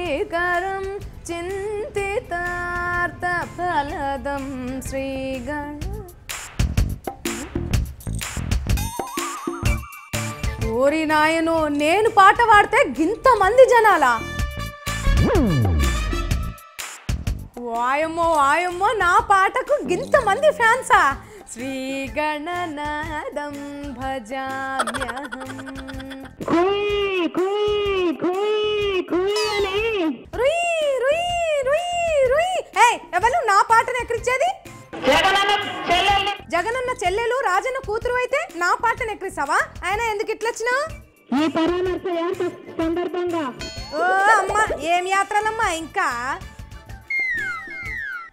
శ్రీకరం చింతితార్థఫలదం శ్రీగణ. ఓరి నాయనో, నేను పాట పాడితే గింతమంది జనాలా? వాయమ్మో వాయమ్మో, నా పాటకు గింతమంది ఫ్యాన్సా? శ్రీగణనాదం భజామ్యహం. ఎవరు నా పాటను ఎక్కించేది? జగనన్న చెల్లెలు రాజన్న కూతురు అయితే నా పాటను ఎక్కిస్తావా? ఆయన ఎందుకు ఇట్లొచ్చినా? ఈ పరామర్శ యాత్ర సందర్భంగా. ఓ అమ్మా, ఏం యాత్రలమ్మా? ఇంకా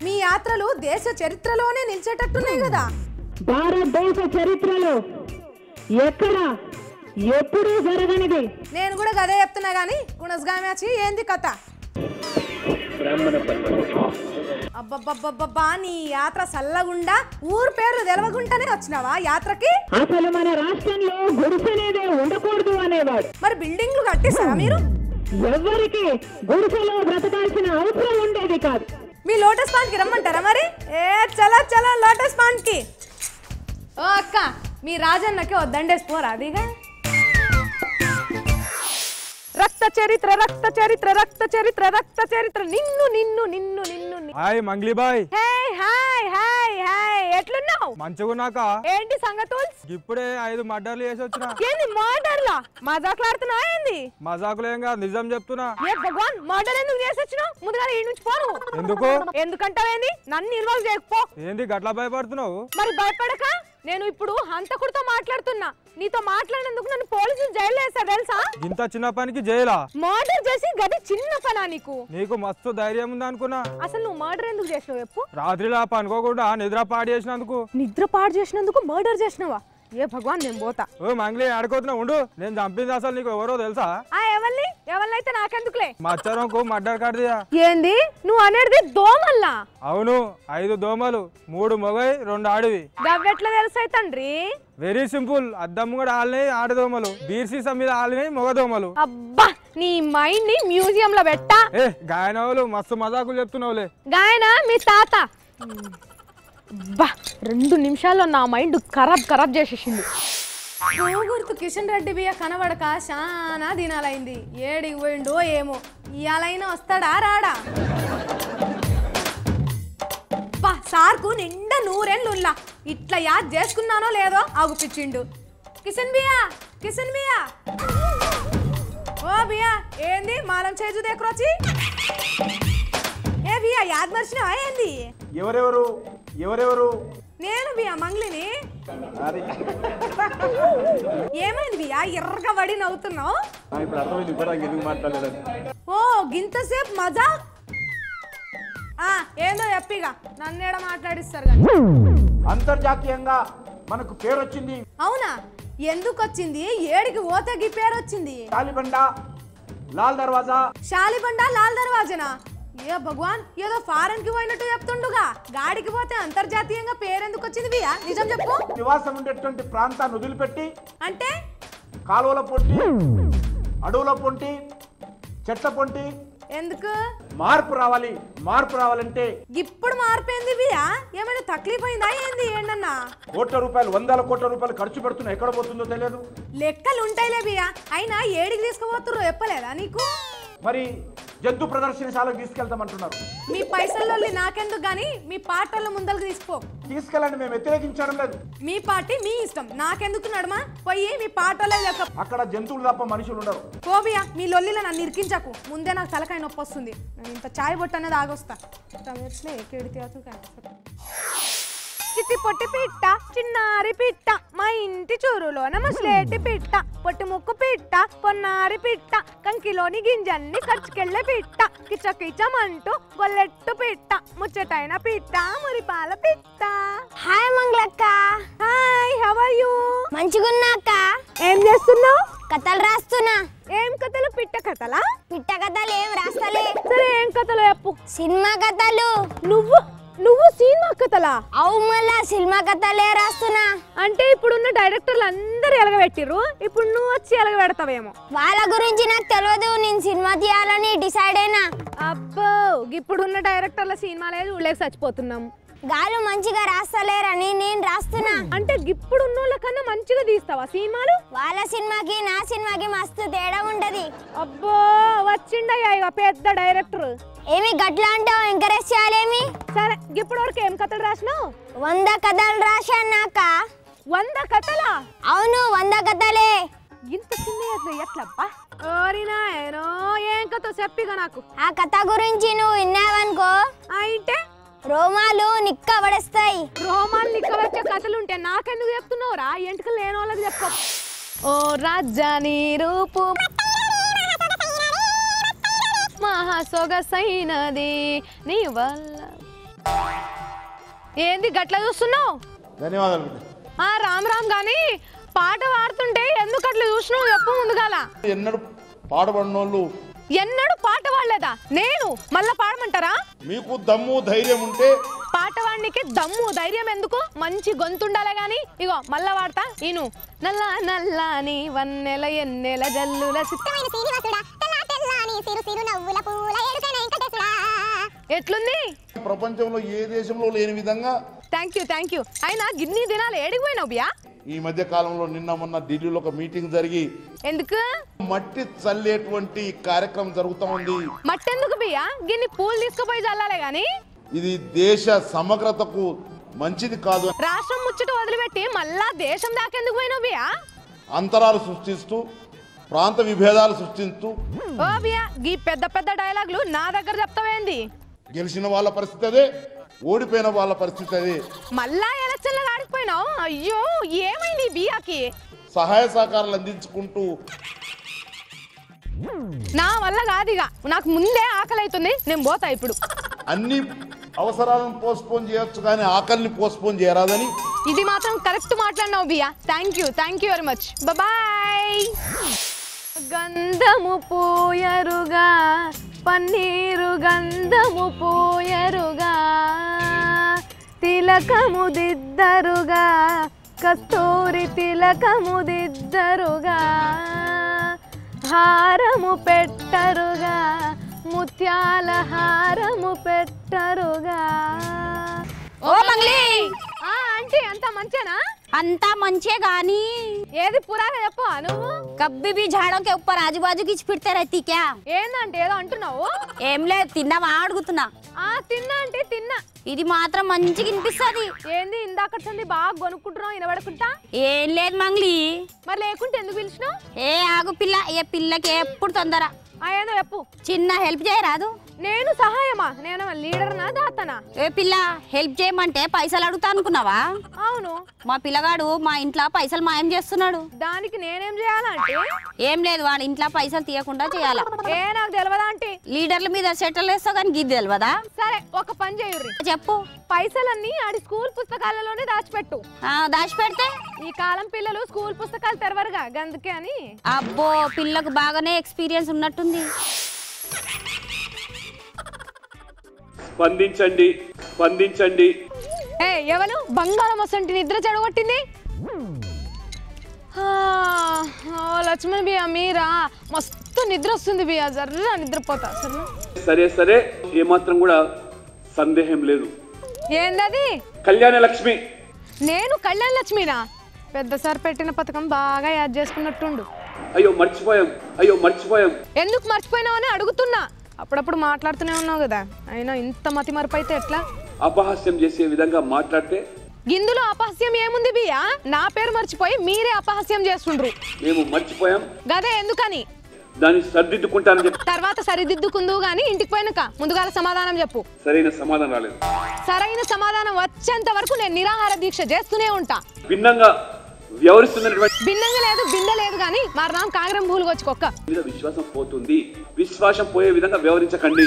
మీ యాత్రలు దేశ చరిత్రలోనే నిలిచేటట్టున్నాయి కదా. భారతదేశ చరిత్రలో ఎక్కడ ఎప్పుడూ జరగనిది. నేను కూడా గదే చెప్తున్నా గానీ గుణస్గామాచి ఏంది కథ? అబ్బబ్బబ్బబ్బా, నీ యాత్ర సల్లగుండా ఊరు పేర్లు తెలవకుండానే వచ్చినావా యాత్రకి? అసలు మన రాష్ట్రంలో గుడిసెనేదే ఉండకూడదు అనేవాడు. మరి బిల్డింగ్లు కట్టిస్తారా మీరు? ఎవరికి గుడిసెలో బ్రతకాల్సిన అవసరం ఉండేది కాదు. మీ లోటస్ పాండ్ కి రమ్మంటారా మరి? చలో చలో లోటస్ పాండ్ కి. ఓ అక్క, మీ రాజన్నకి ఓ దండేసి పోరా అదిగా. రక్త చరిత్ర రక్త చరిత్ర రక్త చరిత్ర రక్త చరిత్ర నిన్ను నిన్ను నిన్ను నిన్ను. హాయ్ మంగ్లీ బాయ్. హాయ్ హాయ్ హాయ్ హాయ్, ఎట్లున్నావు? మంచిగున్నాక. ఏంటి సంగతులు? ఇప్పుడే 5 మర్డర్లు చేసి వచ్చిన. ఏంది మర్డర్లా? మజాకులాడుతున్నా ఏంది? మజాకులేం కాదు, నిజం చెప్తున్నా. ఏ భగవాన్, మర్డర్ ఎందుకు చేసి వచ్చినావు? ముందుగా ఈ నుంచి పోను. ఎందుకు? ఎందుకంటావేంది? నన్ను ఇన్వాల్వ్ చేయకపో. ఏంది గట్లా భయపడుతున్నావు? మరి భయపడక. నేను ఇప్పుడు హంతకుడితో మాట్లాడుతున్నా. నీతో మాట్లాడినందుకు నన్ను పోలీసులు జైలు వేస్తారు తెలుసా? ఇంత చిన్న పనికి జైలా? మర్డర్ చేసి గది చిన్న పనా నీకు? నీకు మస్తు ధైర్యం ఉంది అనుకున్నా. అసలు నువ్వు మర్డర్ ఎందుకు చేసినావు చెప్పు? రాత్రిలా పనుకోకుండా నిద్ర పాడు చేసినందుకు. నిద్ర పాడు చేసినందుకు మర్డర్ చేసినావా? ఏ భగవాన్, నేను పోతా. ఓ మంగ్లీ, ఆడుకోతున్నావు ఉండు. నేను చంపింది అసలు నీకు ఎవరో తెలుసా? ఎవరినైతే నాకెందుకులే. మచ్చరంకు మర్డర్ కడిదియా. ఏంది నువ్వు అనేది? దోమల్లా? అవును, 5 దోమలు, 3 మొగై 2 ఆడివి. గవ్వెట్లా తెలుసాయి తండ్రి? Very simple. అద్దం కూడా ఆలినాయి ఆడదోమలు, బీర్సీసా మీద ఆలినాయి మొగదోమలు. అబ్బా, నీ మైండ్ ని మ్యూజియం లో పెట్టా. గాయనవులు మస్తు మజాకులు చెప్తున్నావులే. గాయన మీ తాత. బా, 2 నిమిషాల్లో నా మైండ్ ఖరాబ్ చేసేసింది. గుర్తు కిషన్ రెడ్డి బియ్య కనబడక చాలా దినాలైంది. ఏడికి పోయిండో ఏమో. ఇయాలైనా వస్తాడా రాడా? బా, సార్కు నిండా 100 ఏళ్ళుల్లా. ఇట్లా యాద్ చేసుకున్నానో లేదో ఆగుపిచ్చిండు. కిషన్ బియ్యా, కిషన్ బియ్యా. ఓ బియ్యా, ఏంది మాలం చేజు దేకరొచ్చి? ఏ బియ్యా, యాద్ మర్చినావా ఏంది? ఎవరెవరు? నేను బియ్యా మంగ్లిని. ఏమైంది బియ్యా, ఎర్రగా పడి నవ్వుతున్నావు? ఓ గింతసేపు మజా. ఏందో చెప్పిగా, నన్నేడ మాట్లాడిస్తారు కానీ. అంతర్జాతీయంగా మనకు పేరు వచ్చింది. అవునా? ఎందుకు వచ్చింది? ఏడికి ఓతగి పేరు వచ్చింది? శాలిబండ, లాల్ దర్వాజనా? ఏ భగవాన్, ఏదో ఫారెన్ కి పోయినట్టు చెప్తుండుగా. గాడికి పోతే అంతర్జాతీయంగా పేరెందుకు వచ్చింది బియ్యా? నిజం చెప్పు. నివాసం ఉండేటువంటి ప్రాంతాన్ని వదిలిపెట్టి అంటే కాలువల పొంటి, అడవుల పొంటి, చెట్ల పొంటి. ఎందుకు? మార్పు రావాలంటే. ఇప్పుడు మార్పేంది బియ్యా? ఏమైనా తక్లీఫ్ అయిందా ఏంది? ఏంటన్నా కోట్ల రూపాయలు, 100 కోట్ల రూపాయలు ఖర్చు పెడుతున్నా, ఎక్కడ పోతుందో తెలియదు. లెక్కలు ఉంటాయిలే బియ్యా. అయినా ఏడికి తీసుకుపోతుర్రో చెప్పలేదా నీకు? మరి జంతు ప్రదర్శనశాలకు తీసుకెళ్తామంటున్నారు. మీ పైసల్లో నాకెందుకు గానీ మీ పార్టీల ముందరకు తీసుకో. తీసుకెళ్ళండి, మేము వ్యతిరేకించడం లేదు. మీ పార్టీ మీ ఇష్టం, నాకెందుకు నడమా? పోయి మీ పార్టీలో అక్కడ జంతువులు తప్ప మనుషులు ఉండరు. కోబియా, మీ లొల్లిలో నన్ను ఇరికించకు. ముందే నాకు తలకాయ నొప్పి వస్తుంది. నేను ఇంత చాయ్ బొట్టు అనేది ఆగొస్తా. చిట్టి పొట్టి పిట్ట, చిన్నారి పిట్ట, మా ఇంటి చూరులోన ముసలేటి పిట్ట, పొట్టి ముక్కు పిట్ట, పొన్నారి పిట్ట, కంకిలోని గింజల్ని ఖర్చుకెళ్ళే పిట్ట, కిచకిచమంటూ గొల్లెట్టు పిట్ట, ముచ్చటైన పిట్ట, మురిపాల పిట్ట. హాయ్ మంగళక్క. Hi, how are you? మంచిగున్నాక. ఏం చేస్తున్నావు? కథలు రాస్తున్నా. ఏం కథలు? పిట్ట కథలా? పిట్ట కథలు ఏం రాస్తలే. సరే, ఏం కథలు చెప్పు. సినిమా కథలు. నువ్వు సినిమా కథలా? అవు, మళ్ళా సినిమా కథలే రాస్తున్నా. అంటే ఇప్పుడున్న డైరెక్టర్లు అందరు ఎలగబెట్టిర్రు, ఇప్పుడు నువ్వు వచ్చి ఎలగబెడతావేమో. వాళ్ళ గురించి నాకు తెలియదు. నేను సినిమా తీయాలని డిసైడ్ అయినా. అబ్బో ఇప్పుడున్న డైరెక్టర్ల సినిమాలే చూడలేక చచ్చిపోతున్నాం. గాలు మంచిగా రాస్తలేరని నేను రాస్తున్నా. అంటే ఇప్పుడున్న వాళ్ళకన్నా మంచిగా తీస్తావా సినిమాలు? వాళ్ళ సినిమాకి నా సినిమాకి మస్తు తేడా ఉంటది. అబ్బో వచ్చిండయ్యా ఇక పెద్ద డైరెక్టర్. ఏమి గట్లా అంటావు? ఎంకరేజ్ చేయాలేమి? సరే ఇప్పటి వరకు ఏం కథలు రాసినావు? 100 కథలు రాశానాక. 100 కథలా? అవును 100 కథలే. ఇంత చిన్న ఎట్లబ్బా? ఓరినాయనో ఏం కథ చెప్పిగా నాకు. ఆ కథ గురించి నువ్వు విన్నావనుకో అయితే రోమాలు నిక్కబడేస్తాయి. రోమాలు నిక్కవచ్చే కథలుంటే నాకెందుకు చెప్తున్నావురా? ఎంటుకలు లేని వాళ్ళకి చెప్పు. ఓ రాజాని రూపు మహా సొగసైనది నీ వల్ల. ఏంది గట్ల చూస్తున్నావు? ధన్యవాదాలు. రామ్ రామ్ గాని పాట పాడుతుంటే ఎందుకు అట్లా చూసినావు చెప్పు ముందుగాల. ఎన్నడూ పాడబడినోళ్ళు ఎన్నడూ పాట పాడలేదా? నేను మళ్ళా పాడమంటారా? మీకు దమ్ము ధైర్యం ఉంటే పాట వాడికి దమ్ము ధైర్యం ఎందుకు? మంచి గొంతుండాలే గాని. ఇగో మళ్ళా వాడతా ఈను. నల్ల నల్లని వన్నెల ఎన్నెల జల్లుల ఎట్లుంది? ప్రపంచంలో ఏ దేశంలో లేని విధంగా. Thank you. అయినా గిన్ని దినాలు ఏడిపోయినావు బియా? ఈ మధ్య కాలంలో నిన్న మొన్న ఢిల్లీలో ఒక మీటింగ్ జరిగి ఎందుకు? మట్టి చల్లేటువంటి కార్యక్రమం జరుగుతూ ఉంది. మట్టి ఎందుకు బియా? గిన్ని పూలు తీసుకుపోయి చల్లాలే గాని. ఇది దేశ సమగ్రతకు మంచిది కాదు. రాష్ట్రం ముచ్చట వదిలిపెట్టి మళ్ళా దేశం దాకెందుకు పోయినావు బియా? అంతరాలు సృష్టిస్తూ ప్రాంత విభేదాలు సృష్టిస్తూ ఓ బియా గీ పెద్ద పెద్ద డైలాగులు నా దగ్గర చెప్తావేంది? గెలిచిన వాళ్ళ పరిస్థితి అదే, ఓడిపోయిన వాళ్ళ పరిస్థితి అదే. మళ్ళా ఎలక్షన్లో ఆడిపోయినావు. అయ్యో ఏమైంది బియాకి? సహాయ సహకారాలు అందించుకుంటూ నా వల్ల కాదుగా, నాకు ముందే ఆకలి అవుతుంది, నేను పోతా ఇప్పుడు. అన్ని అవసరాలను పోస్ట్పోన్ చేయొచ్చు కానీ ఆకలిని పోస్ట్పోన్ చేయరాదని. ఇది మాత్రం కరెక్ట్ మాట్లాడినావు బియా. Thank you very much. Bye. గంధము పూయరుగా పన్నీరు గంధము పూయరుగా తిలకము దిద్దరుగా కస్తూరి తిలకము దిద్దరుగా హారము పెట్టరుగా ముత్యాల హారము పెట్టరుగా. ఓ మంగ్లీ, ఆంటీ అంతా మంచేనా? అంతా మంచే గానీ ఏది పురాగా చెప్పు. నువ్వు कभी भी झाड़ों के ऊपर आजू बाजू की फिरते रहती क्या? ఏందంటే ఏదో అంటున్నావు? ఏం లేదు, తిన్నావా అడుగుతున్నా. తిన్నా అంటే తిన్నా. ఇది మాత్రం మంచిగా వినిపిస్తుంది. ఏంది ఇందాక బాగా కొనుక్కుంటున్నావు వినబడుకుంటా? ఏం లేదు మంగ్లీ. మరి లేకుంటే ఎందుకు పిలిచినావు? ఏ ఆగు పిల్ల, ఏ పిల్లకి ఎప్పుడు తొందర. ఏందో చెప్పు. చిన్న హెల్ప్ చేయరాదు? నేను సహాయమా? నేను లీడర్నా దాతనా? ఏ పిల్ల, హెల్ప్ చేయమంటే పైసలు అడుగుతా అనుకున్నావా? అవును. మా పిల్లగాడు మా ఇంట్లో పైసలు మాయం చేస్తున్నాడు. దానికి నేనేం చేయాలంటే? ఏం లేదు, వాడి ఇంట్లో పైసలు తీయకుండా చేయాలా. నాకు తెలియదా అంటే? లీడర్ల మీద సెటిల్ వేస్తావు కానీ గిద్ది తెలియదా? సరే ఒక పని చేయుర్రి. చెప్పు. పైసలన్నీ ఆడి స్కూల్ పుస్తకాలలోనే దాచిపెట్టు. దాచి పెడితే ఈ కాలం పిల్లలు స్కూల్ పుస్తకాలు తెరవరుగా, గందుకే అని. అబ్బో, పిల్లకు బాగానే ఎక్స్పీరియన్స్ ఉన్నట్టుంది. స్పందించండి, స్పందించండి. ఎవరు బంగారం వసంటి నిద్ర చెడగొట్టింది? లక్ష్మణ్ బియ్య మీరా? మస్తు నిద్ర వస్తుంది బియ్య, జర్ర నిద్రపోతా. సరే సరే, ఏమాత్రం కూడా సందేహం లేదు. ఏందది? కళ్యాణ లక్ష్మి. నేను కళ్యాణ లక్ష్మినా? పెద్ద సార్ పెట్టిన పథకం బాగా యాద్ చేసుకున్నట్టుండు. అయ్యో మర్చిపోయాం. ఎందుకు మర్చిపోయినావు అని అడుగుతున్నా. అప్పుడప్పుడు మాట్లాడుతూనే ఉన్నావు కదా, అయినా ఇంత మతి మరపు అయితే ఎట్లా? అపహాస్యం చేసే విధంగా మాట్లాడితే. ఇందులో అపహాస్యం ఏముంది బియ్యా? నా పేరు మర్చిపోయి మీరే అపహాస్యం చేస్తుండ్రు. మేము మర్చిపోయాం గదే ఎందుకని? దాన్ని సరిదిద్దుకుంటానని చెప్పి. తర్వాత సరిదిద్దుకుందు గాని ఇంటికి పోయినాక ముందుగాల సమాధానం చెప్పు. సరైన సమాధానం రాలేదు. సరైన సమాధానం వచ్చేంత వరకు నేను నిరాహార దీక్ష చేస్తూనే ఉంటా. భిన్నంగా వ్యవహరిస్తున్నటువంటి భిన్నంగా లేదు, బిందె లేదు గాని మరణం కాంగ్రం భూలు వచ్చుకోక్క. విశ్వాసం పోతుంది. విశ్వాసం పోయే విధంగా వ్యవహరించకండి.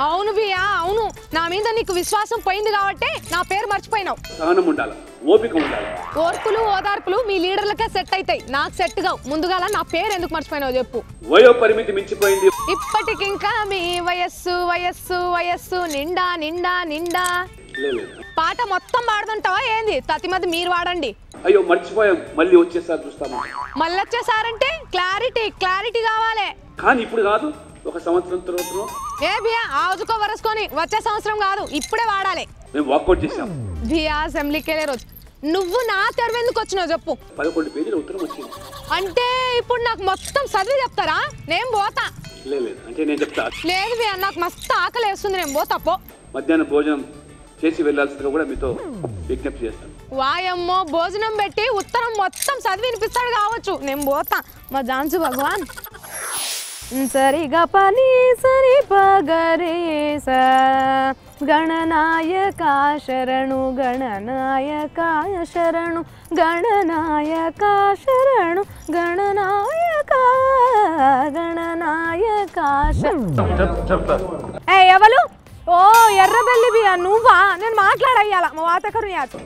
అవును బియ్యా, అవును. నా మీద నీకు విశ్వాసం పోయింది కాబట్టి నా పేరు మర్చిపోయినావు. సహనం ఉండాలి, ఓపిక ఉండాలి. ఓర్పులు ఓదార్పులు మీ లీడర్లకే సెట్ అవుతాయి, నాకు సెట్ కావు. ముందుగాల నా పేరు ఎందుకు మర్చిపోయినావు చెప్పు. వయో పరిమితి మించిపోయింది. ఇప్పటికింకా మీ వయస్సు వయస్సు వయస్సు నిండా నిండా నిండా. పాట మొత్తం పాడుతుంటావా ఏంది? తతిమతి మీరు వాడండి. అయ్యో మర్చిపోయాం, మళ్ళీ వచ్చేసారి చూస్తాము. మళ్ళీ వచ్చేసారంటే క్లారిటీ కావాలి. కానీ ఇప్పుడు కాదు, ఒక సంవత్సరం తర్వాత ఏ బియా ఆవుజుకో వరసుకొని వచ్చే సంవత్సరం కాదు ఇప్పుడే వాడాలి. మేము వాకౌట్ చేసాం. బియా అసెంబ్లీకి వెళ్ళే రోజు నువ్వు నా తెరవ ఎందుకు వచ్చినావు చెప్పు. 11 పేజీల ఉత్తరం వచ్చింది. అంటే ఇప్పుడు నాకు మొత్తం చదివి చెప్తారా? నేను పోతా. లేదు అంటే నేను చెప్తా. లేదు బియా నాకు మస్తు ఆకలి వేస్తుంది, నేను పోతా పో. మధ్యాహ్నం భోజనం చేసి వెళ్ళాల్సిందిగా కూడా మీతో విజ్ఞప్తి చేస్తాను. వాయమ్మో భోజనం పెట్టి ఉత్తరం మొత్తం చదివి వినిపిస్తాడు కావచ్చు, నేను పోతా. మా జాన్సు భగవాన్ సరిగా పని సరి పగరే స గణనాయక శరణు గణనాయక శరణు గణనాయక శరణు గణనాయక గణనాయక ఎవరు? ఓ ఎర్రబెల్లి బియ్య నువ్వా? నేను మాట్లాడయ్యాల మా వాతకరుని యాదు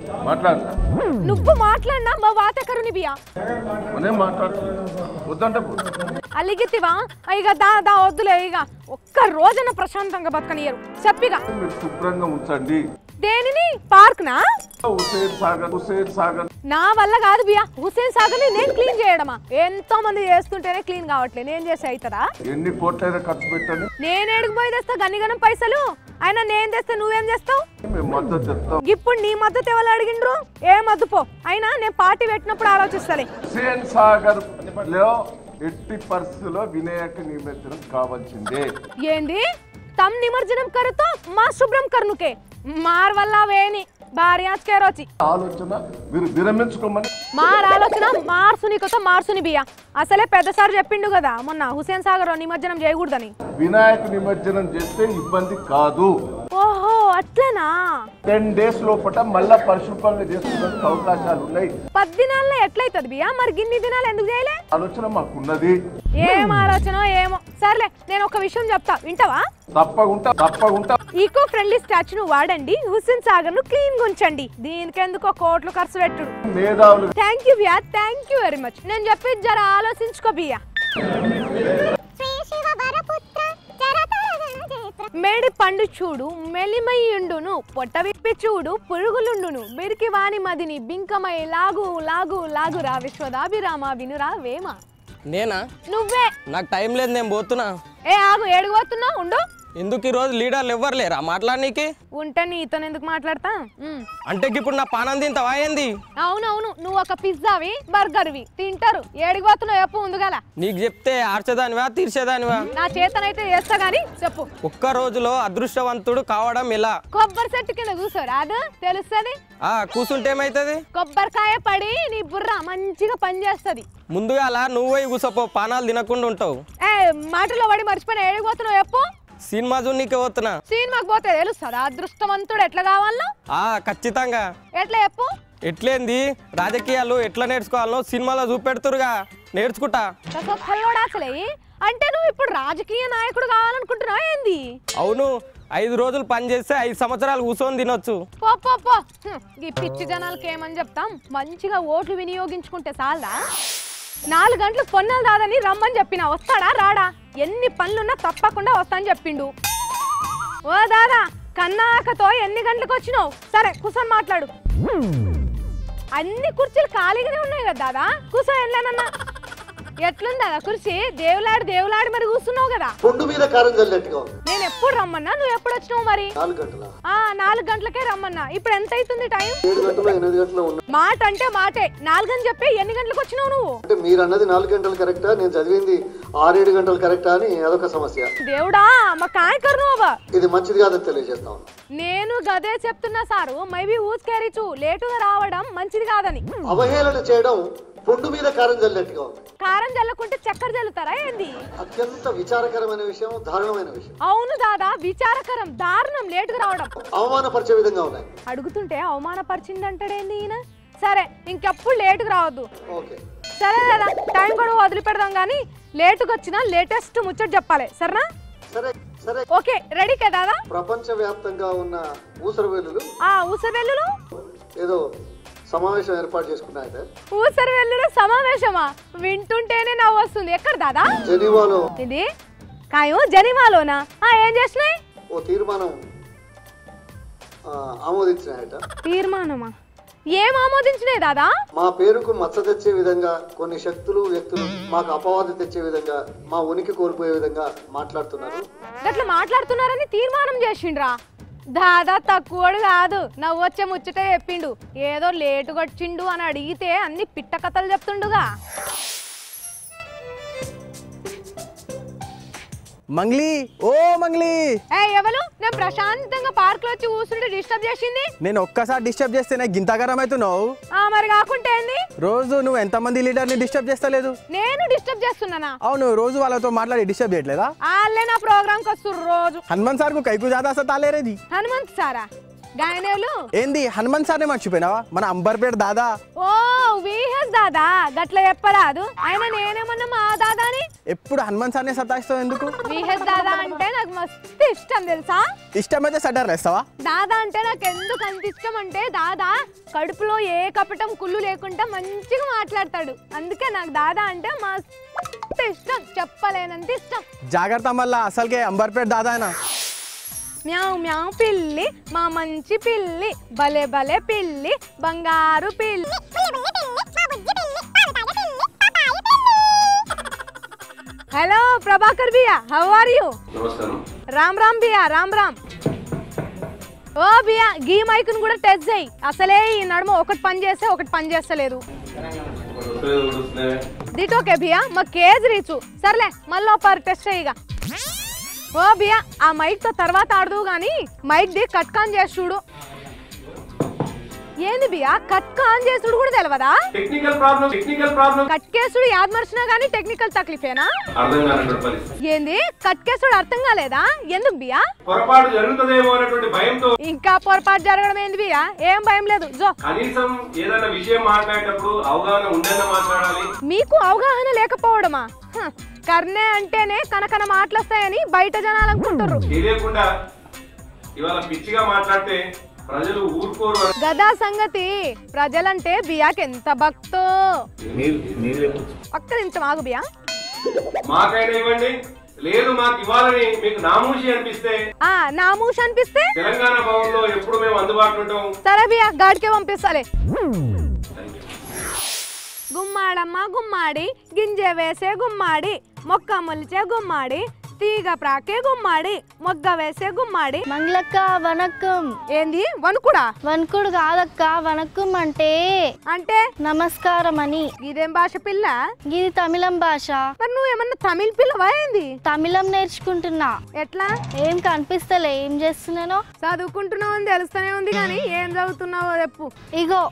నువ్వు మాట్లాడినా మా వాతకరుని బియ్య అలిగితివా? ఇక దా వద్దులే, ఇక ఒక్క రోజున ప్రశాంతంగా బతకనియరు. చెప్పిగా శుభ్రంగా ఉంచండి. దేనిని? పార్క్ నా? హుసేన్ సాగర్ నా వల్ల కాదు బియా. హుసేన్ సాగర్ ని నేను క్లీన్ చేయడమా? ఎంతో మంది చేస్తుంటేనే క్లీన్ కావట్లేదు, నేను చేసి అవుతుందా? ఎన్ని కోట్లైనా ఖర్చు పెట్టండి. నేను ఏడుగు పోయి తెస్తా గన్నిగనం పైసలు, అయినా నేను తెస్తే నువ్వేం చేస్తావు? ఇప్పుడు నీ మద్దతు ఎవరు అడిగిండ్రు? ఏ మద్దు పో, అయినా నేను పార్టీ పెట్టినప్పుడు ఆలోచిస్తాలే. హుసేన్ సాగర్ లో ఎట్టి పరిస్థితుల్లో వినాయక నిమజ్జనం కావాల్సిందే. ఏంది? తమ్ నిమజ్జనం కరుతో మా శుభ్రం కర్నుకే మార్ వల్ల వేని భార్యాచి ఆలోచన మీరు విరమించుకోమని. మార్ ఆలోచన మార్సునికతో మార్సుని బియ్య. అసలే పెద్దసారి చెప్పిండు కదా మొన్న హుసేన్ సాగర్ నిమజ్జనం చేయకూడదని. వినాయక నిమజ్జనం చేస్తే ఇబ్బంది కాదు. ఓహో అట్లనా? 10 days లోపల మళ్ళా పరిశుభ్రంగా చేసుకోవడానికి అవకాశాలు ఉన్నాయి. 10 దినాల్లో ఎట్లయితది బియ్య? మరి గిన్ని దినాలు ఎందుకు చేయలే? ఆలోచన మాకున్నది. ఏం ఆలోచన ఏమో. సర్లే నేను ఒక విషయం చెప్తా, వింటావా? తప్పకుండా ఈకో ఫ్రెండ్లీ స్టాచ్యూను వాడండి, హుస్సేన్ సాగర్ ను క్లీన్ గా ఉంచండి. దీనికెందుకో కోట్లు ఖర్చు పెట్టుడు. థ్యాంక్ యూ బియా, థ్యాంక్ యూ వెరీ మచ్. నేను చెప్పేది జర ఆలోచించుకో బియా. మేడి పండు చూడు మెలిమయ్యుండును, పొట్ట విప్పి చూడు పురుగులుండును, బిరికి వాని మదిని బింకమై లాగు లాగు లాగురా విశ్వదాభిరామ వినురా వేమ. నేనా? నువ్వే. నాకు టైం లేదు, నేను పోతున్నా. ఏ ఆగు, ఏడుగు పోతున్నావు? ఉండు. ఎందుకు ఈ రోజు లీడర్లు ఎవ్వరు లేరా మాట్లాడనీకి? ఉంటే నీతో ఎందుకు మాట్లాడతా? అంటే ఇప్పుడు నా పానం తింటావా ఏంది? అవునవును, నువ్వు ఒక పిజ్జావి బర్గర్వి తింటారు. ఏడిపోతున్నావు చెప్పు ముందుగాల. నీకు చెప్తే ఆర్చేదానివా తీర్చేదానివా? నా చేతనైతే చేస్తా గానీ చెప్పు. ఒక్క రోజులో అదృష్టవంతుడు కావడం ఎలా? కొబ్బరి చెట్టు కింద కూర్చోరు అది తెలుస్తుంది. కూర్చుంటే ఏమైతుంది? కొబ్బరికాయ పడి నీ బుర్ర మంచిగా పనిచేస్తుంది. ముందుగాల నువ్వే కూసపో, పానాలు తినకుండా ఉంటావు. మాటలో పడి మర్చిపోయిన ఏడిపోతున్నావు చెప్పు. సినిమా చూడనీకే పోతున్నా. సినిమాకి పోతే తెలుస్తుందా అదృష్టవంతుడు ఎట్లా కావాలో? ఖచ్చితంగా. ఎట్లా చెప్పు? ఎట్లేంది? రాజకీయాలు ఎట్లా నేర్చుకోవాలో సినిమాలో చూపెడుతురుగా, నేర్చుకుంటా. అసలే అంటే నువ్వు ఇప్పుడు రాజకీయ నాయకుడు కావాలనుకుంటున్నావు ఏంది? అవును, 5 రోజులు పని చేస్తే 5 సంవత్సరాలు కూర్చొని తినొచ్చు. పో ఈ పిచ్చి జనాలకి ఏమని చెప్తాం, మంచిగా ఓట్లు వినియోగించుకుంటే చాలదా? 4 గంటలకు పొన్నాలు దాదని రమ్మని చెప్పినా వస్తాడా రాడా? ఎన్ని పనులున్నా తప్పకుండా వస్తానని చెప్పిండు. ఓ దాదా, కన్నాకతో ఎన్ని గంటలకు వచ్చినావు? సరే కూర్చొని మాట్లాడు. అన్ని కుర్చీలు ఖాళీగానే ఉన్నాయి కదా దాదా, కూర్చో. వెళ్ళానన్నా ఎట్లుంది దాదా కుర్చీ? దేవులాడి మరి కూర్చున్నావు కదా. నేను ఎప్పుడు రమ్మన్నా, నువ్వు ఎప్పుడు వచ్చినావు మరి? 4 గంటలకే రమ్మన్నా. ఇప్పుడు ఎంత అవుతుంది టైం? మాట అంటే మాటే. 4 అని చెప్పి ఎన్ని గంటలకు వచ్చినావు నువ్వు? మీరు అన్నది 4 గంటలు కరెక్టా, నేను చదివింది 6-7 గంటలు కరెక్టా అని అదొక సమస్య. దేవుడా మా కాయకరు ఇది మంచిది కాదని తెలియజేస్తాం. నేను గదే చెప్తున్నా సారు. మేబీ ఊసుకేరిచు లేటుగా రావడం మంచిది కాదని. అవహేళన చేయడం పొండు మీద కారం జల్లినట్టుగా ఉంది. కారం జల్లకుంటే చక్కెర జల్లుతారా ఏంది? అత్యంత విచారకరమైన విషయం, దారుణమైన విషయం. అవును దాదా, విచారకరం, దారుణం లేటుగా రావడం. అవమానపరిచే విధంగా ఉన్నాయి. అడుగుతుంటే అవమానపరిచిందంటాడేంది ఈయన? సరే ఇంకెప్పుడు లేటుగా రావద్దు. సరే దాదా, టైం కూడా వదిలిపెడదాం కానీ లేటుగా వచ్చినా లేటెస్ట్ ముచ్చట చెప్పాలి, సరేనా? సరే ఓకే, రెడీ కదా దాదా? ప్రపంచ వ్యాప్తంగా ఉన్న ఊసరవేలులు ఊసరవేలులు ఏదో సమావేశం ఏర్పాటు చేసుకున్నాయట. ఊసరవేలుల సమావేశమా? వింటుంటేనే నవ్వు వస్తుంది. ఎక్కడ దాదా? జెనీవాలో. ఇది కాయం జెనీవాలోనా? ఏం చేసినాయి? ఓ తీర్మానం ఆమోదించినాయట. తీర్మానమా? ఏం ఆమోదించినాయి దాదా? మా పేరుకు మచ్చ తెచ్చే విధంగా కొన్ని శక్తులు వ్యక్తులు మాకు అపవాదు తెచ్చే విధంగా మా ఉనికి కోల్పోయే విధంగా మాట్లాడుతున్నారు. అట్లా మాట్లాడుతున్నారని తీర్మానం చేసిండ్రా? దాదా తక్కువడు కాదు, నవ్వొచ్చే ముచ్చటే చెప్పిండు. ఏదో లేటుగా వచ్చిండు అని అడిగితే అన్ని పిట్ట కథలు చెప్తుండుగా. మంగ్లీ, ఓ మంగ్లీ. ఎవరు? నేను ప్రశాంతంగా పార్క్ లో వచ్చి కూర్చుంటే డిస్టర్బ్ చేసింది? నేను ఒక్కసారి డిస్టర్బ్ చేస్తే నాకు గింతగారం అవుతున్నావు. మరి కాకుంటే ఏంది? రోజు నువ్వు ఎంతమంది లీడర్ని డిస్టర్బ్ చేస్తలేదు? నేను డిస్టర్బ్ చేస్తున్నానా? అవును, రోజు వాళ్ళతో మాట్లాడి డిస్టర్బ్ చేయట్లేదా? వాళ్ళే నా ప్రోగ్రామ్ కి వస్తుర్రు రోజు. హనుమంత్ సార్ కు కైకు జాదా సతాలేరేది. హనుమంత్ సారా? గాయనేలు ఏంది హనుమంత్ సార్నే మర్చిపోయినావా? మన అంబర్పేట దాదా. ఓ విహెస్ దాదా, గట్ల చెప్పరాదు. ఆయన నేనేమన్నా మా దాదాని? ఎప్పుడు హనుమంత్ సార్నే సతాయిస్తావు ఎందుకు? విహెస్ దాదా అంటే నాకు మస్తు ఇష్టం తెలుసా? ఇష్టమైతే సటార్ వేస్తావా? దాదా అంటే నాకు ఎందుకు అంత ఇష్టం అంటే దాదా కడుపులో ఏ కపటం కుళ్ళు లేకుండా మంచిగా మాట్లాడతాడు. అందుకే నాకు దాదా అంటే మస్తు ఇష్టం, చెప్పలేనంత ఇష్టం. జాగ్రత్త, మళ్ళా అసలుకే అంబర్పేట దాదానా. మ్యావ్ మ్యావ్ పిల్లి, మా మంచి పిల్లి, భలే భలే పిల్లి, బంగారు పిల్లి. హలో ప్రభాకర్ బియా, how are you? Ram Ram బియా, రామ్ రామ్. ఓ బియా, గీ మైక్ ను కూడా టెస్ట్ చేయి. అసలే ఈ నడుమ ఒకటి పని చేస్తే ఒకటి పని చేస్తలేదు. దిటోకే బియా, మా కేజ్ రీచు. సర్లే మళ్ళీ పర్ టెస్ట్ చేయగా. ఓ బియా, ఆ మైక్ తో తర్వాత ఆడదు గాని మైక్ ది కట్ కాన్ చేసి చూడు. ఏంది బియా, కట్ కాన్ చేసుడు కూడా తెలియదా? Technical problem. కట్ కేసుడు యాద్ మర్చినా గానీ టెక్నికల్ తక్లీఫేనా? అర్థం కానటువంటి పరిస్థితి. ఏంది కట్ కేసుడు అర్థం కాలేదా? ఎందుకు బియా? పొరపాటు జరుగుతుందేమో అనేటువంటి భయంతో. ఇంకా పొరపాటు జరగడం ఏంది బియా? ఏం భయం లేదు, జో. కనీసం ఏదైనా విషయం మాట్లాడేటప్పుడు అవగాహన ఉండేలా మాట్లాడాలి. మీకు అవగాహన లేకపోవడమా? కర్ణే అంటేనే కనకన మాటలొస్తాయని బయట జనాలు అనుకుంటారు. తెలియకుండా ఇవాళ పిచ్చిగా మాట్లాడితే ప్రజలు ఊరుకోరు. గదా సంగతి. ప్రజలంటే బియాకి ఎంత భక్తో. ఒక్క నిమిషం ఆగు బియా. మాకైనా ఇవ్వండి, లేదు మాకు ఇవ్వాలని మీకు నామూషి అనిపిస్తే. నామూషి అనిపిస్తే తెలంగాణ భవన్ లో ఎప్పుడు మేము అందుబాటులో ఉంటాం. సరే బియా, గాడికే పంపిస్తాలే. గుమ్మాడమ్మ గుమ్మాడి, గింజ వేసే గుమ్మాడి, మొక్క మొలిచే గుమ్మాడి, తీగ ప్రాకే గుమ్మాడి, మొగ్గ వేసే గుమ్మాడి. మంగళక్క వనక్కం. ఏంది వణుకుడా? వణుకుడు కాదక్క, వనక్కం అంటే అంటే నమస్కారం అని. ఇదేం భాష పిల్ల? ఇది తమిళం భాష. మరి నువ్వేమన్నా తమిళ పిల్లవా ఏంది? తమిళం నేర్చుకుంటున్నా. ఎట్లా? ఏం కనిపిస్తలే, ఏం చేస్తున్నానో? చదువుకుంటున్నావు అని తెలుస్తూనే ఉంది కానీ ఏం చదువుతున్నావో చెప్పు. ఇగో.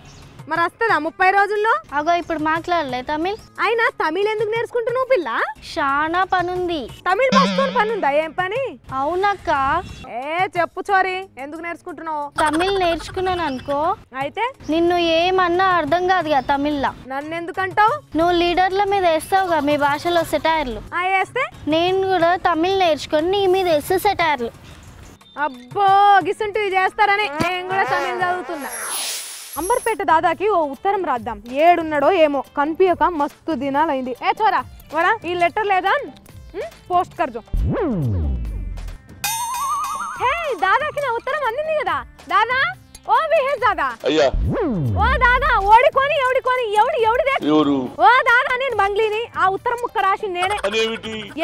మరి వస్తుందా 30 రోజుల్లో? అగో ఇప్పుడు మాట్లాడలే తమిళ్. అయినా తమిళ్ ఎందుకు నేర్చుకుంటున్నావు పిల్ల? చాలా పనుంది. తమిళ్ భాషతో పనుందా? ఏం పని? అవునక్క. చెప్పు చోరీ, ఎందుకు నేర్చుకుంటున్నావు? తమిళ్ నేర్చుకున్నాను అనుకో, అయితే నిన్ను ఏమన్నా అర్థం కాదు కదా తమిళ్లా. నన్ను ఎందుకంటావు? నువ్వు లీడర్ల మీద వేస్తావుగా మీ భాషలో సెటైర్లు. వేస్తే నేను కూడా తమిళ్ నేర్చుకొని నీ మీద వేస్తే సెటైర్లు. అబ్బో గిసుంటివి చేస్తారని నేను కూడా తమిళ్ చదువుతున్నా. అంబర్పేట దాదాకి ఓ ఉత్తరం రాద్దాం. ఏడున్నాడో ఏమో కనిపించక మస్తు దినాలైంది. చోరా వరా, ఈ లెటర్ లేదా పోస్ట్ కర్జో. హే దాదాకి నా ఉత్తరం అందింది కదా. దాదా, ఓ విహేష్ దాదా. అయ్యా. ఓ దాదా, ఓడికొని ఎవడిదే? ఓ దాదా, నేను మంగ్లీని. ఆ ఉత్తరం ముక్క రాసి నేనే.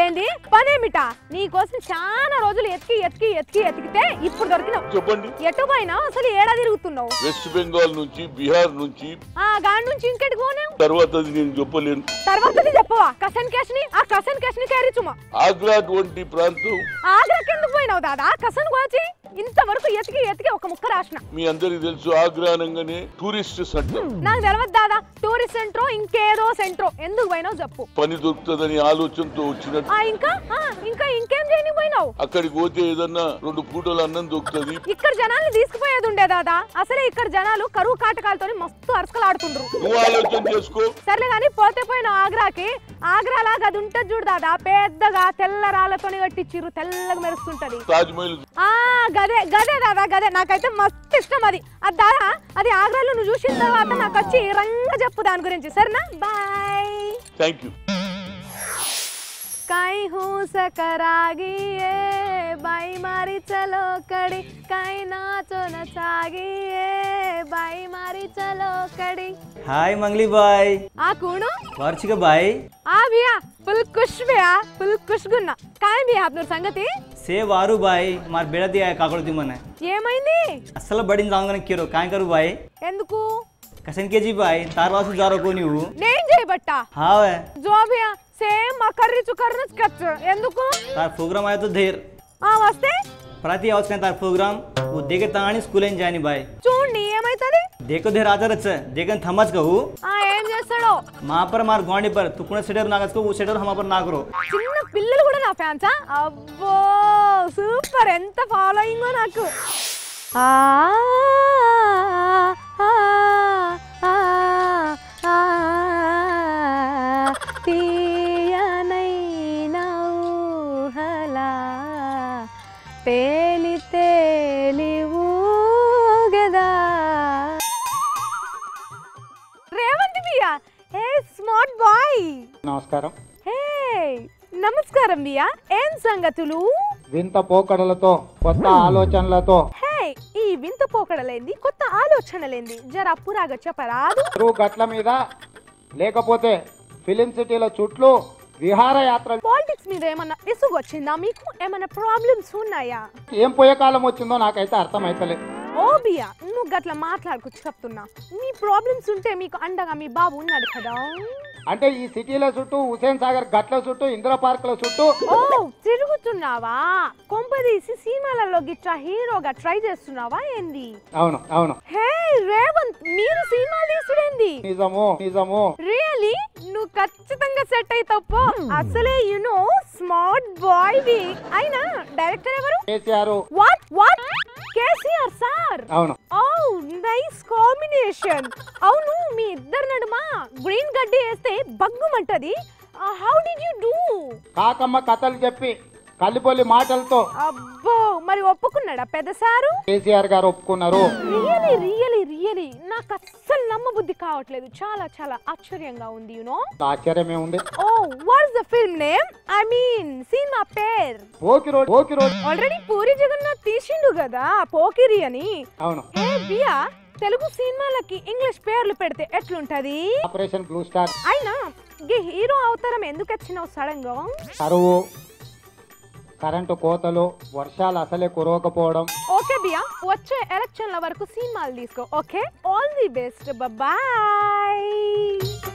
ఏంది పనేమిటా? నీకోసం చాలా రోజులు ఎతికితే ఇప్పుడు దొరికినావు. చెప్పండి. ఎటు పోయినా అసలు ఏడా తిరుగుతున్నావు? వెస్ట్ బెంగాల్ నుంచి, బీహార్ నుంచి. గాడి నుంచి ఇంకెటికి పోనావు? తర్వాతది నేను చెప్పలేను. తర్వాతది చెప్పవా? కసన్ కేష్ని కేరించుమా. ఆగ్రా వంటి ప్రాంతం. ఆగ్రాకి ఎందుకు పోయినావు దాదా? కసన్ కోచి ఇంతవరకు ఎతికి ఒక ముక్క రాసిన. మీ అందరికి తెలుసు ఆగ్రా అనగానే టూరిస్ట్ సెంటర్. నాకు తెలియదు దాదా, టూరిస్ట్ సెంట్రో ఇంకేదో సెంట్రో. ఎందుకు పోయినావు చెప్పు. పని దొరుకుతుందని ఆలోచనతో వచ్చినట్టు. ఇంకా ఇంకేం చేయని పోయినావు? అక్కడికి పోతే ఏదన్నా 2 పూటలు అన్నం దొరుకుతుంది. ఇక్కడ జనాల్ని తీసుకుపోయేది ఉండే దాదా. అసలే ఇక్కడ జనాలు కరువు కాటకాలతో మస్తు అరసకలాడుతుండ్రు. నువ్వు ఆలోచన చేసుకో. సర్లే గానీ పోతే పోయినావు ఆగ్రాకి. ఆగ్రాలాగా అది ఉంటది చూడు దాదా, పెద్దగా తెల్ల రాళ్లతో కట్టించిర్రు, తెల్లగా మెరుస్తుంటది. తాజ్మహల్. గదే దాదా, గదే. నాకైతే మస్తు ఇష్టం అది. అది దాదా, అది ఆగ్రాలో నువ్వు చూసిన తర్వాత నాకు వచ్చి రంగా చెప్పు దాని గురించి, సరేనా? బాయ్. Thank you. काई हूँ सकरागी बाई मारी मारी चलो कड़ी काई नाचो नचागिए बाई मारी चलो कड़ी। हाय मंगली बाई आ कौन वार्षिक बाई आ भैया फुल खुश गुन्ना काय भैया आप संगति से वारू बाई मार बेड़ा दिया है काकड़ दी मने ఏమైంది అసలు బడిని రాంగన కిరో కాయ కరు బాయ్ ఎందుకు కసన్ కేజీ బాయ్ తారవాసు జారో కో నీవు నేను చేయబట్టా హావే జో భయ్యా సేమ్ కర్రీ చుకర్న కచ్చ ఎందుకు तार प्रोग्राम आया तो देर ఆ వస్తే प्रति आवाज का तार प्रोग्राम वो देखे ताणी स्कूल एन जानी बाय చూడండి ఏమైతది देखो देर आचा रच देखन थमच कहू ఆ ఏం చేస్తాడో मां पर मार गोंडी पर तू कुण सेटर नागस को वो सेटर हम पर ना करो చిన్న పిల్లలు కూడా నా ఫ్యాన్సా అబ్బో సూపర్ ఎంత ఫాలోయింగో నాకు ఆ ఆ ఆ తీయనైనా ఊహలా తేలి తేలి ఊగదా రేవంత్ బియ్యా హే స్మార్ట్ బాయ్ నమస్కారం. హే నమస్కారం బియ్యా ఏం సంగతులు వింత పోకడలతో కొత్త ఆలోచనలతో హే ఈ వింత పోకడలేంది కొత్త ఆలోచనలేంది జర పురాగా చెప్పరాదు చెరువు గట్ల మీద లేకపోతే ఫిలిం సిటీల చుట్టూ విహారయాత్ర. పాలిటిక్స్ మీద ఏమన్నా విసుగు వచ్చిందా మీకు ఏమన్నా ప్రాబ్లమ్స్ ఉన్నాయా ఏం పోయే కాలం వచ్చిందో నాకైతే అర్థమైతలేదు. ఓ బియ్యా నువ్వు గట్ల మాట్లాడుకు చెప్తున్నా మీ ప్రాబ్లమ్స్ ఉంటే మీకు అండగా మీ బాబు ఉన్నాడు కదా అంటే ఈ సిటీల చుట్టూ హుసేన్ సాగర్ గట్ల చుట్టూ ఇందిరా పార్కుల చుట్టూ ఓ తిరుగుతున్నావా కొంపదీసి సినిమాలలో గిట్లా హీరోగా ట్రై చేస్తున్నావా ఏంది అవును అవును హే రేవంత్ మీరు సినిమాలు తీసుడేంది నిజము నిజము రియలీ నువ్వు ఖచ్చితంగా సెట్ అవుతావు అసలే యు నో స్మార్ట్ బాయ్ వి అయినా డైరెక్టర్ ఎవరు కేసీఆర్. వాట్ కేసీఆర్ సార్ అవును. ఓ నైస్ కాంబినేషన్ అవును మీ ఇద్దరు నడుమ గ్రీన్ గడ్డి వేస్తే బగ్గుమంటది హౌ డిడ్ యు డూ కాకమ్మ కథలు చెప్పి కల్లిపొల్లి మాటలతో అబ్బో మరి ఒప్పుకున్నాడా పెద్ద సారు కేసీఆర్ గారు ఒప్పుకున్నారు. రియలీ నాకు అస్సలు నమ్మబుద్ధి కావట్లేదు చాలా చాలా ఆశ్చర్యంగా ఉంది యునో ఆశ్చర్యమే ఉంది. Oh what's the film name I mean సినిమా పేర్ పోకిరోడ్. ఆల్రెడీ పూరి జగన్నాథ్ తీసిండు కదా పోకిరి అని అవును. ఏ బియా తెలుగు సినిమాలకి ఇంగ్లీష్ పేర్లు పెడితే ఎట్లుంటది ఆపరేషన్ బ్లూ స్టార్. అయినా ఈ హీరో అవతారం ఎందుకు వచ్చినావు సడన్ గా కరువు కరెంటు కోతలు వర్షాలు అసలే కురవకపోవడం. ఓకే బియా వచ్చే ఎలక్షన్ల వరకు సినిమాలు తీసుకో okay all the best bye.